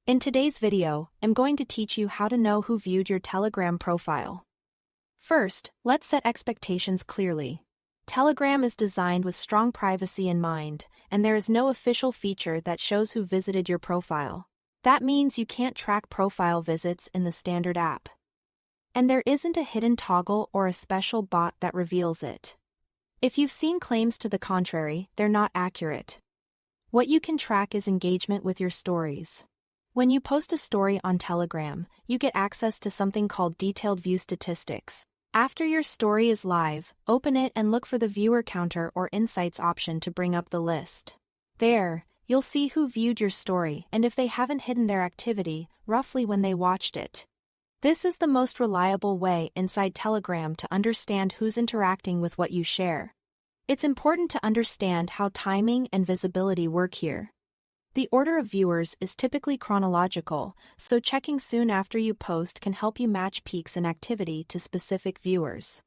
In today's video, I'm going to teach you how to know who viewed your Telegram profile. First, let's set expectations clearly. Telegram is designed with strong privacy in mind, and there is no official feature that shows who visited your profile. That means you can't track profile visits in the standard app. And there isn't a hidden toggle or a special bot that reveals it. If you've seen claims to the contrary, they're not accurate. What you can track is engagement with your stories. When you post a story on Telegram, you get access to something called detailed view statistics. After your story is live, open it and look for the viewer counter or insights option to bring up the list. There, you'll see who viewed your story and if they haven't hidden their activity, roughly when they watched it. This is the most reliable way inside Telegram to understand who's interacting with what you share. It's important to understand how timing and visibility work here. The order of viewers is typically chronological, so checking soon after you post can help you match peaks in activity to specific viewers.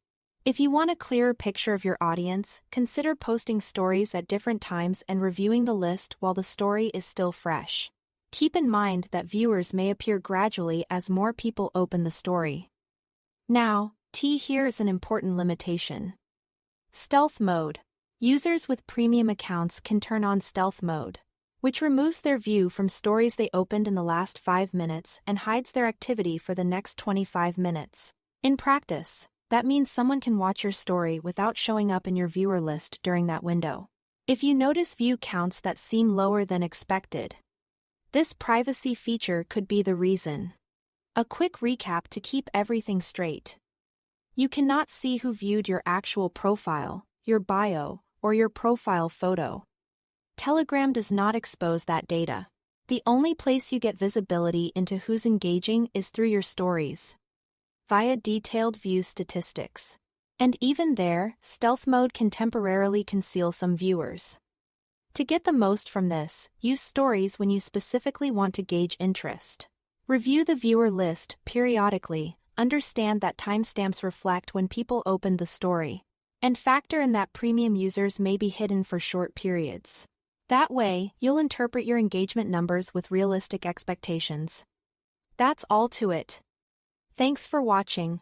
If you want a clearer picture of your audience, consider posting stories at different times and reviewing the list while the story is still fresh. Keep in mind that viewers may appear gradually as more people open the story. Now, here is an important limitation. Stealth mode. Users with premium accounts can turn on stealth mode, which removes their view from stories they opened in the last 5 minutes and hides their activity for the next 25 minutes. In practice, that means someone can watch your story without showing up in your viewer list during that window. If you notice view counts that seem lower than expected, this privacy feature could be the reason. A quick recap to keep everything straight. You cannot see who viewed your actual profile, your bio, or your profile photo. Telegram does not expose that data. The only place you get visibility into who's engaging is through your stories, via detailed view statistics. And even there, stealth mode can temporarily conceal some viewers. To get the most from this, use stories when you specifically want to gauge interest. Review the viewer list periodically, understand that timestamps reflect when people opened the story, and factor in that premium users may be hidden for short periods. That way, you'll interpret your engagement numbers with realistic expectations. That's all to it. Thanks for watching.